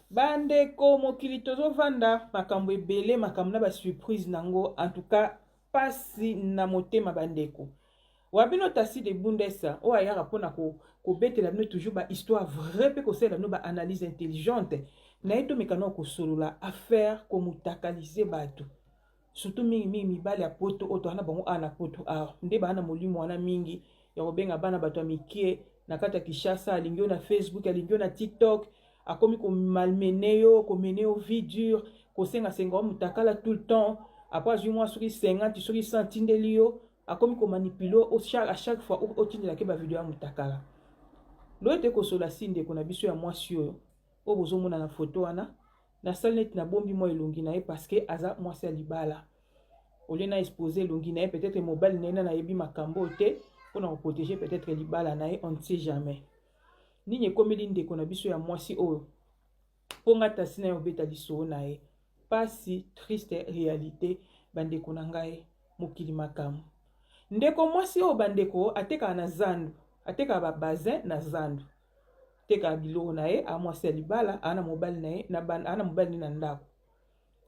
Bandeko mokili tozovanda makambo ebele makambo na ba surprise nango en tout cas pasi na motema bandeko. Wabino tasi de bundesa o ayaka pona ko betela bino toujours ba histoire vraie pe ko sela bino ba analyse intelligente na eto mekano ko solola affaire ko mutakalize bato. Surtout mingi mibali ya poto oto ana bango ana poto a nde bana molimo wana mingi ya kobenga bana bato mikie na kata Kishasa alingio na Facebook alingio na TikTok akomi ko malmener yo ko mener au vie dur ko senga mutakala tout le temps après du mois sur 50 sur 100 tindeli yo akomi ko manipuler à chaque fois au tindela ke ba vidéo mutakala lo ete ko sola sinde ko na biso ya mwasi yo o bozo mona na photo wana na salnet na bombi mo elongi na ye parce que aza mwasi ya libala ole na exposer elongi na ye peut-être mobile nena na yebi makambo te pour na protéger peut-être libala na ye on ne sait jamais nini komeli ndeko na biso ya mwasi oyo ponga tasina yo beta liso na ye pasi triste réalité bandeko na ngai mokili makamu ndeko mwasi oyo bandeko ateka na zandu ateka ba bazin na zandu teka biloko na ye a mwasi ya libala ana mobile na ye na ana mobile na ndako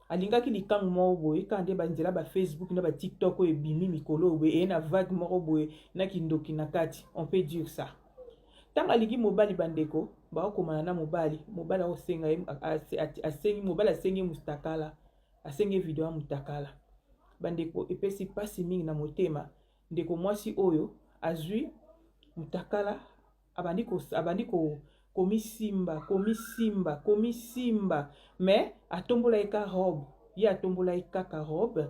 alingaki likangu moko boye kande banzela ba Facebook na ba TikTok oyo ebimi mikolo boye na vague moko boye na kindoki na kati on peut dire ça. Tanga ligi mobali bandeko ba komana na mobali osenga asengi mobali asengi mustakala asengi video ya mutakala bandeko epesi pasi mingi na motema ndeko mwasi oyo azui mutakala abandiko komisimba mais atombola eka robe ya atombola eka robe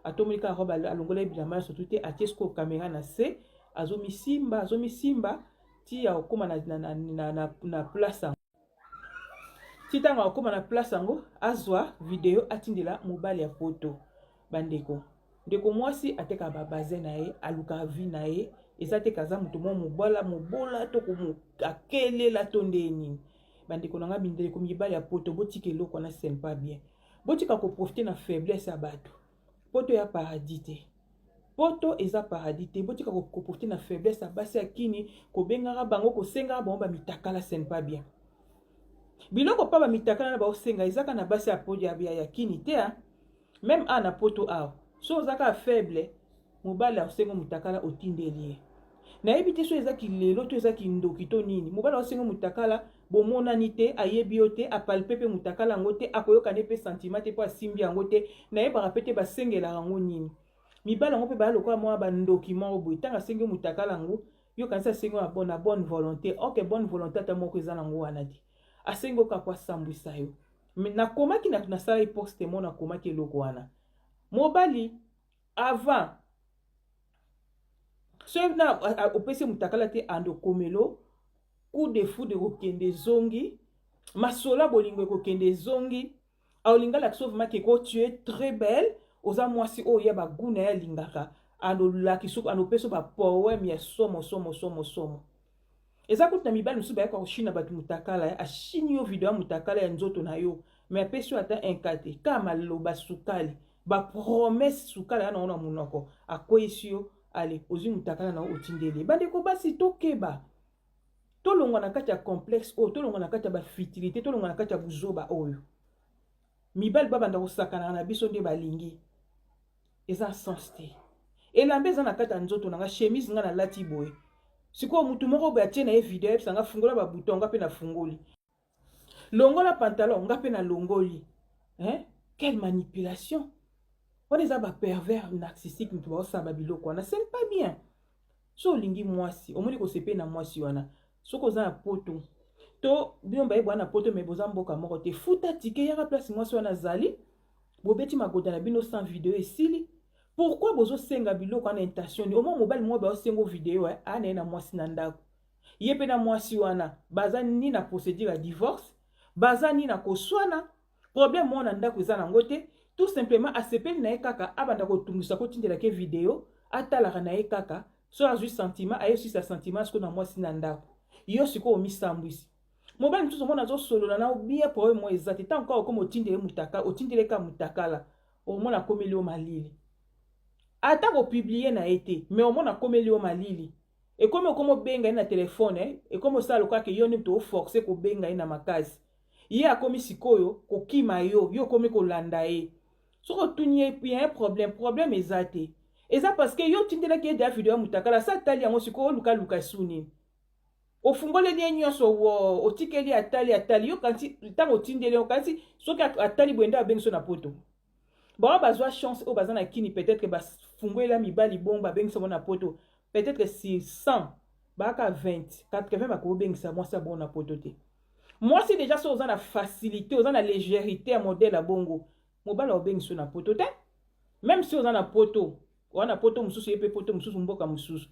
atombola robe alongola bilamba surtout te atiesko caméra na se azomisimba ti ya okoma na place titanga okoma na place yango azwa video atindela mobali ya poto bandeko ndeko mwasi ateka babaze na ye aluka vi na ye eza te kaza mutu mobola to akelela to ndeni bandeko nanga bindeko mibali ya poto botika eloko na sent pas bien botika ko profiter na faiblesse ya bato poto ya paradis te poto eza paradis te botika ko profiter na faiblesse ya basi ya kini ko bengaka bango ko senga bango ba mitakala sent pas bien biloko pa ba mitakala na ba osenga ezaka na basi ya poto ya kini te même ana poto aw so zaka faible mobali osenga mutakala otindeli na yebi te so ezaki lelo to ezaki ndoki to nini mobali osenga mutakala bomonani te ayebi yo te apalpe pe mutakala yango te akoyoka ne pe sentiment te po asimbi yango te na yebaka pe te basengela yango nini mibali yango pe balokola mwa bandoki moko boye ntango asengi mutakala yango yo kanisa asengi na bonne volonté ok bonne volonté ata moko eza nango wana te asengi oka po asambwisa yo nakomaki nasala iposte mo nakomaki eloko wana mobali avant so na opesi mutakala te ando komelo coup de fou de kokende zongi masola bolingo kokende zongi aolinga la sauvement que tu es très belle oza mwasi o ya baguna ya lingaka ando lakiso ando peso ba poème ya somo eza kuta mibali musu ba ko shina batu mutakala ya ashini yo video mutakala ya nzoto na yo mais peso ata enkate kama loba sukali ba promesse sukala na ona munoko akoyisi yo ale ozi mutakala na otindeli bandeko basi tokeba tolongwa na kati ya complexe oyo tolongwa na kati ya bafutilité tolongwa na kati ya buzoba oyo mibali babanda kosakana na biso nde balingi eza sens te elamba eza na kati ya nzoto nanga chemise nga na lati boye sikoyo mutu moko boye atie na ye video yebisa nga fungola babuton nga mpe na fungoli longola pantalon nga mpe na longoli quelle manipulation wana eza bapervers narcissique mutu baosala babiloko wana c'est pas bien so olingi mwasi omoni kosepe na mwasi wana soko oza na poto to bino bayebwa na poto me boza mboka moko te futa tike yaka place mwasi wana azali bobeti magoda na bino sans video esili pourquoi bozosenga biloko wana intention ni omo mobali moko baosenga video ana ye na mwasi na ndako ye mpe na mwasi wana baza ni na procédure ya divorce baza ni na koswana problème moko na ndako eza nango te tout simplement asepeli na ye kaka abanda kotungisa kotindela ke video atalaka na ye kaka so azwi sentiment ayosisa sentiment siko na mwasi na ndako yo sikoyo omisambwisi mobali mosusu omona azosolola na bien problème mo eza te ntango kaka okoma otindele ka mutakala omona akomeli yo malili ata kopiblie na ye te mais omona akomeli yo malili ekomi okoma obenga ye na telefone ekomi osala lokaka yo nde moto oforce kobenga ye na makasi ye akomi sikoyo kokima yo yo komi kolanda ye soko otuni ye puis un problème eza te eza parce que yo tindelaki ye da video ya mutakala sa atali yango sikoyo olukaluka suni ofungoleli ye nyonso otikeli atali yo kanti ntango otindeli yo kanti soki atali boye nde abengi so na poto bango bazwa chance oyo baza na kini peut-être bafungwela mibali bongo babengisa bango na poto peut-être si 100 baka 20 80 bakobengisa mwasi bongo na poto te mwasi déjà so oza na facilité oza na légérité ya modèle ya bongo mobali obengisa na poto te même si oza na poto wana poto mosusu ye mpe poto mosusu mboka mosusu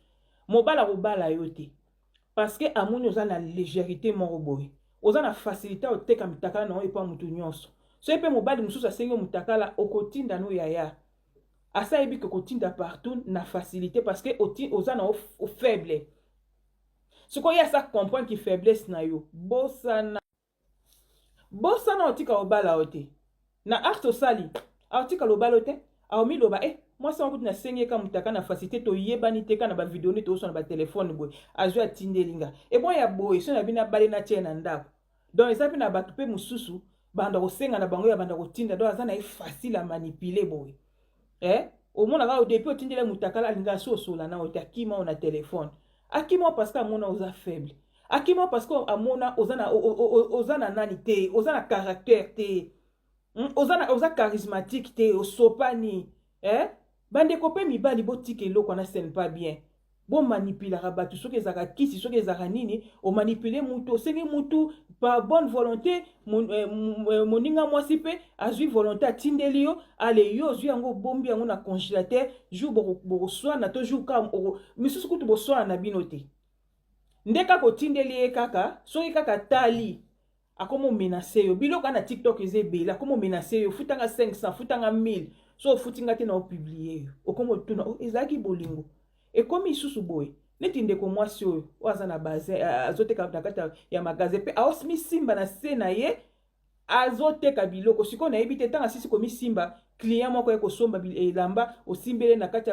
mobali akobala yo te parce que amoni oza na légérité moko boye oza na facilité oteka mitakala na oyo epa mutu nyonso so ye mpe mobali mosusu asengi mutakala okotinda no yaya asa yebi ke kotinda partout na facilité parce que oza na faible sikoyo ye asa comprendre ki faiblesse na yo bosana otika obala yo te na arte osali aotika lobala yo te aomiloba mwasi wango kuti nasengi eka mutaka na facilité toyebani te ka na bavideo nde tozoso na batelefone boye azwi atindelinga ebon ya boye so na bino abale na tie na ndako donc eza mpe na bato mpe mosusu banda kosenga na bango ya banda kotinda donc aza na ye facile a manipule boye omonaka odepi otindele mutakala alinga so osola na ote akima o na telefone akima parce que amona oza faible akima parce que amona oza na nani te oza na caractère te oza charismatique te osopani bandeko mpe mibali botika eloko wana sene pas bien bomanipulaka bato soki ezaka kisi soki ezaka nini omanipule mutu osengi mutu par bonne volonté moninga mwasi mpe azwi volonté atindeli yo ale yo ozwi yango obombi yango na congélateur jour bokoswana to jour ka misusu kutu boswana na bino te nde kaka otindeli ye kaka soki kaka tali akoma omenase yo biloko na tiktok eza ebele akoma omenase yo futanga 500 futanga 1000 so ofutinga te na opiblie yo okoma otuna ezalaki bolingo ekomi isusu boye neti ndeko mwasi oyo aza na baze azoteka na kati ya magasin mpe aosimisimba na se na ye azoteka biloko sikoyo nayebi te ntango asisi komisimba client moko ye kosomba elamba osimbele na kati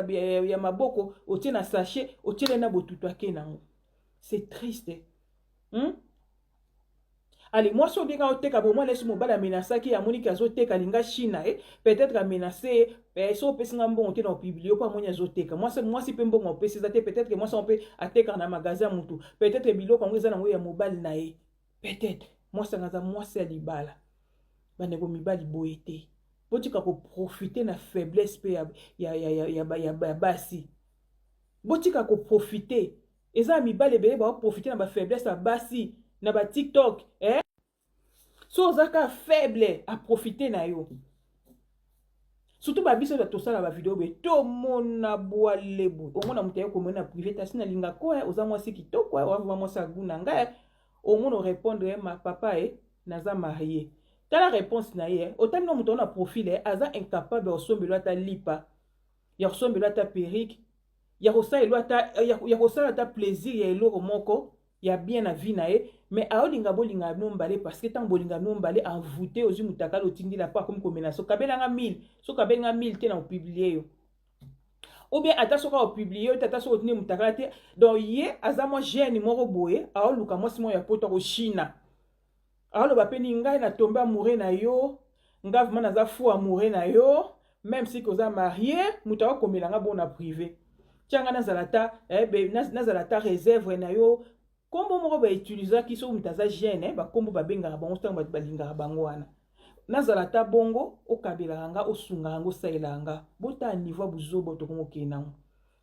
ya maboko otie na sachet otiele na botutu ake nango c'est triste allez moi so bien oteka bo moi laisse mobala menasaki ya moniki azoteka linga china peut-être a menacé so pesinga mbongo te na publier pas monya azoteka moi si pe mbongo opesi za te peut-être que moi ça peut ateka na magasin mutu peut-être biloko ngo eza na ngo ya mobali na ye peut-être moi ça ngaza moi c'est libala baneko mibali boyete botika ko profiter na faiblesse pe ya basi botika ko profiter eza mibali bele ba profiter na ba faiblesse ya basi na ba TikTok so ozaka faible à profiter na yo surtout ba biso to sala ba video be to mona boalebu omona mutaye ko mona privé ta sina linga ko oza mwasi kitoko wa mwasi aguna nga omona répondre ma papa naza marié tala réponse na ye otami no muto na profil aza incapable osombelo ata lipa ya osombelo ata perruque ya kosala ata plaisir ya eloko moko ya bien na vie na ye mais aolinga bolinga nombale parce que tant bolinga nombale envoûté aux mutakala otindi la pas comme menace kabelanga 1000 so kabelinga 1000 te na publier yo ou bien ata soka publier tata so otindi mutakala te donc ye azamo jeune moko boye aoluka mwasi mo ya poto ko China aoloba pe ni ngai na tombe amoureux na yo ngavement naza fou amoureux na yo même si koza marié mutako komelanga bona privé tianga nazalata nazalata réserve na yo kombo moko ba utiliser ki so mutaza jeune ba kombo ba benga bango ntango ba linga bango wana nazalata bongo okabelanga osunga ngo sailanga bota niveau buzobo to kongo kenango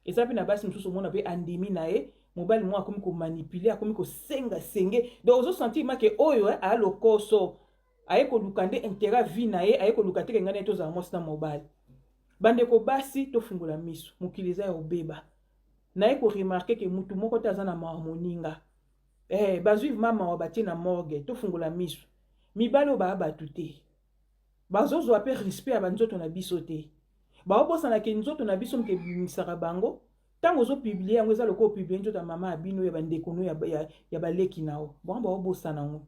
esapi na basi msusu mona pe andimi na ye mobali mo akomi ko manipuler akomi ko senga senge donc ozo sentir make oyo a lokoso aye ko lukande intérêt vie na ye aye ko lukate ngane to za mosta mobali bande ko basi to fungula miso mukiliza ya obeba na ye ko remarquer que mutu moko taza na harmoninga bazwi mama wa batie na morgue to fungula miso mibalo ba batute bazozo ape respect ya banzoto na biso te baobosana ke nzoto na biso mke bimisaka bango tango zo publier yango eza loko publier nzoto mama abino ya bandeko no ya baleki nao bango baobosana ngo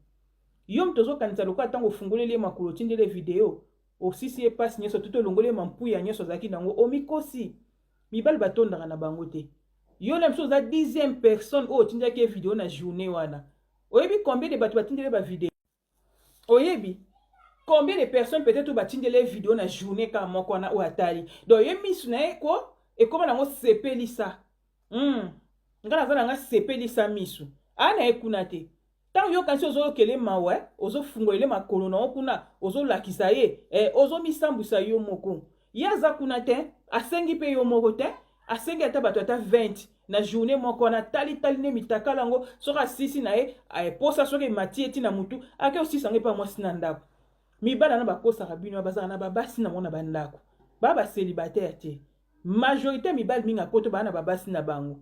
yo mtozo kanisa loko tango fungolele makolo tindele video osisi e passe nyeso tuto longole mampu ya nyeso zaki nango omikosi mibali batondaka na bango te yo na mso za 10e personne o tindaki video na journée wana oyebi combien de bato batindele ba video oyebi combien de personnes peut-être batinde les vidéos na journée ka moko na o atali donc ye misu na ye ko e koma nango sepelisa nga nazala nga sepelisa misu ana ekuna te tant yo kansi ozokele mawe ozofungolela makolo na okuna ozolakisa ye ozomisambwisa yo moko ye aza kuna te asengi mpe yo moko te asengi ata bato ata 20 na journée moko wana tali ne mitakala yango soki asisi na ye aeposa soki emati eti na mutu ake osisa yango epa mwasi na ndako mibala na bakosaka bino bazaka na babasi na mona bandako ba baselibatere te majorité mibali mingi apoto bana babasi na bango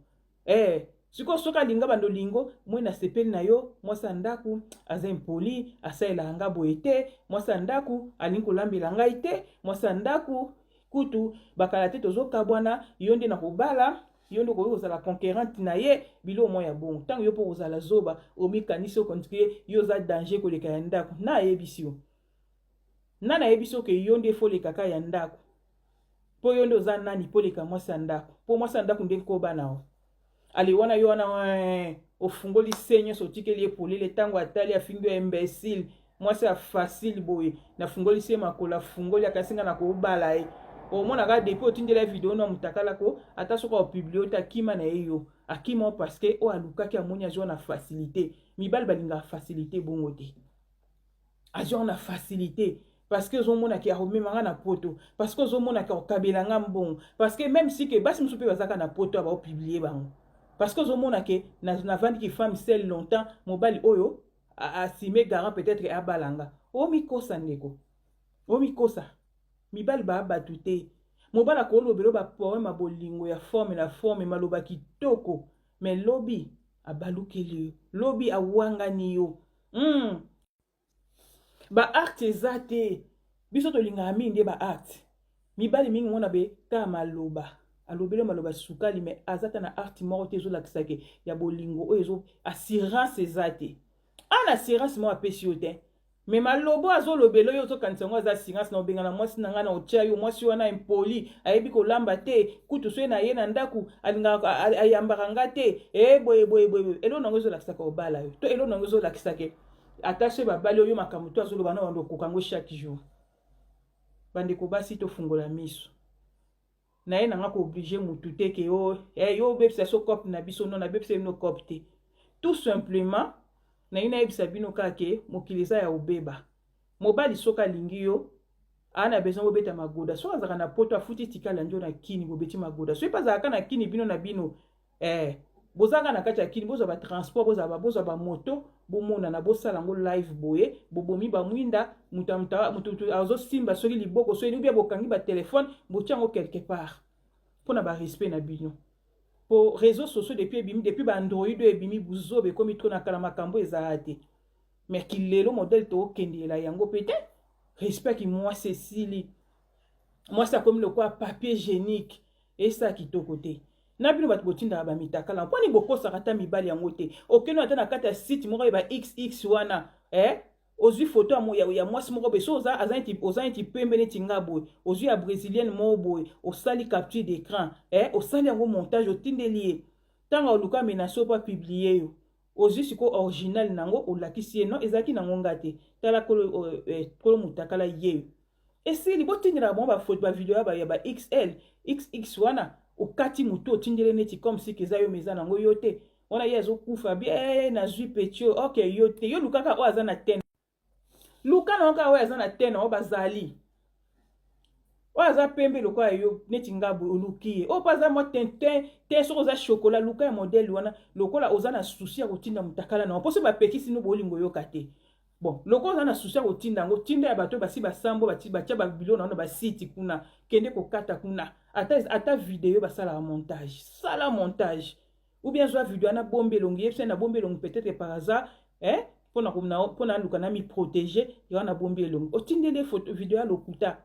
siko soki alinga bando lingo mwe na sepeli na yo mwasi ndako aza impoli asalela nga boye te mwasi ndako alingi kolambela ngai te mwasi ndako kutu bakala te tozokabwana yo nde na kobala yo nde kozala conquérante na ye bilo mo ya bongo ntango yo mpo kozala zoba omikanisi okontinue yo za danger koleka ya ndako na ayebisi yo na nayebisi oke yo nde folekaka ya ndako mpo yo nde oza nani mpo leka mwasi ndako mpo mwasi ndako nde kobana o ali wana yo wana ofungoli se nyonso otikeli epolele ntango atali afingi yo imbécile mwasi ya facile boye nafungoli se makolo afungoli akasinga na kobala ye omonaka depuis otindela video na mutakalako ata soki opublie ota akima na ye yo akima parce oyo alukaki amoni azwa na facilité mibali balingaka facilité bongo te azwa na facilité parce que ozomonaki akomemanga na poto parce que ozomonaki akokabelanga mbongo parce que même si ke basi mosusu mpe bazaka na poto abaopublie bango parce que ozomonaki navandiki femme seule longtemps mobali oyo asime garant peut-être abalanga omikosa ndeko omikosa mibali baabatu te mobali akolobela bapoeme bolingo ya forme na forme maloba kitoko me lobi abalukeli yo lobi awangani yo baarte eza te biso tolingaka mingi nde baarte mibali mingi mona be kaka maloba alobeli maloba sukali me aza ta na arte moko te ezolakisake ya bolingo oyo assurance eza te ana assurance moko apesi yo te me malobo azolobela oyo ozokanisa yango aza assurance na obengana mwasi na ngai na otya yo mwasi wana impoli ayebi kolamba te kutu so ye na ye na ndako alingaka ayambaka nga te boye elo nango ezolakisaka obala yo to elo nango ezolakisake ata so babali oyo makambo to azoloba na bando okokango chaque jour bandeko basi tofungola miso na ye nanga kooblige mutu te ke yo obebisa so cope na biso no na bebisa bino cope te tout simplement na ye nayebisa bino kaka ke mokili eza ya obeba mobali soki alingi yo ana besoin bobeta magoda soki azalaka na poto afuti tikala njo na kini bobeti magoda soki mpe azalaka na kini bino na bino bozalaka na kati ya kini bozwa batransport bozwa bamoto bomonana bosala yango live boye bobomi bamwinda mutu azosimba soki liboko soki ubia bokangi batelefone botia yango quelque part mpona barespect na bino po réseaux sociaux depuis baandroid oyo ebimi buzobe ekomi tro na kala makambo ezala te mais kilelo modele tookendela yango mpe te respect ki mwasi esili mwasi akomi lokola papier génique esa kitoko te na bino bato botindaka bamitakala mponi bokosaka ata mibali yango te okeno ata na kati ya site moko eba xx wana ozwi foto ya mwasi moko boye so oza neti pembe neti nga boye ozwi ya brésilienne moko boye osali capture d'écran osali yango montage otindeli ye ntango oluka menase opo apiblie yo ozwi sikoyo original nango olakisi ye no ezalaki nango nga te tala kolo mutakala yeyo esili botindelaka bango bafoto bavideo ya ba xx wana okati mutu otindele neti comme si keza yo meza nango yo te wana ye azokufa bi nazwi petio ok yo te yo lukaka oyo aza na tene luka na oka oyo aza na tene oyo bazali oyo aza pembe lokola yo neti ngabo oluki ye oyo mpo aza mwa tintin te soki oza chokola luka ya modele wana lokola oza na susi ya kotinda mutakala nango mpo so bapekisi no bolingo oyoka te bon lokola oza na susi ya kotinda yango tinda ya bato basi basambo batia babilo na basiti kuna kende kokata kuna ata video basalaka montage sala montage ou bien zwa video na bombelongi yebisa na bombelongi peut-être par hasard mpona luka na mi protéger ya na bombelongi otindele photo video ya lokuta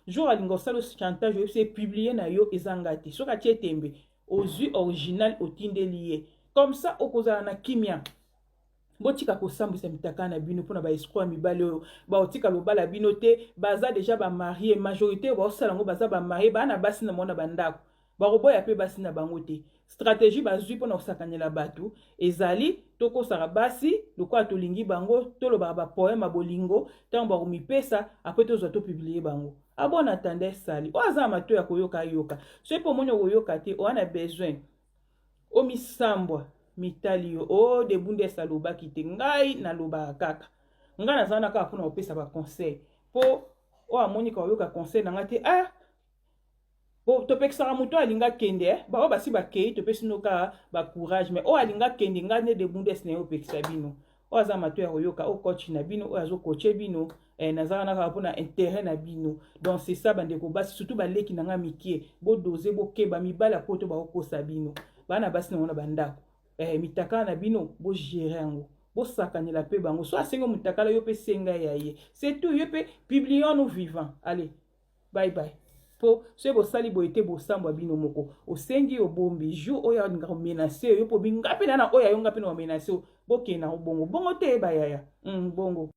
jour alinga osala chantage oyebisa publier na yo ezanga te soki atie tembe ozwi original otindeli ye comme ça okozala na kimia botika kosambwisa mitaka na bino mpona baescroc ya mibali oyo baotika lobala bino te baza déjà bamarie majorité oyo baosala yango baza bamarie bana basi na mona bandako bakoboya mpe basi na bango te stratégie bazwi mpona kosakanyela bato ezali tokosaka basi lokola tolingi bango tolobaka bapoeme ya bolingo ntango bakomipesa apres tozwa topiblie bango abona tanda esali oyo aza na mato ya koyoka ayoka so mpo omoni okoyoka te oza na besoin omisambwa mitali yo o debundesa alobaki te ngai nalobaka kaka ngai naza na kaka mpona kopesa baconseil mpo oyo amoni kaoyoka conseil na ngai te bo topekisaka moto alinga kende bao basi bakei topesi no kaka bacourage mais oyo alinga kende ngai nde debundesa na ye opekisa bino oyo aza mato ya koyoka o coach na bino oyo azokoche bino nazaka na kaka mpona intérêt na bino donc c'est ça bandeko basi surtout baleki na ngai mikie bodoze bokeba mibala po to bakokosa bino bana basi nango na bandako mitakala na bino bogere yango bosakanyela mpe bango so asengi motakala yo mpe senga ya ye c'est tout yo mpe publions nous vivants allez bye bye po so bosali boye te bosambwa bino moko osengi obombi jour oyo alinga komenase yo mpo binga mpe na oyo ayonga mpe na komenase bokenda bongo bongo te bayaya bongo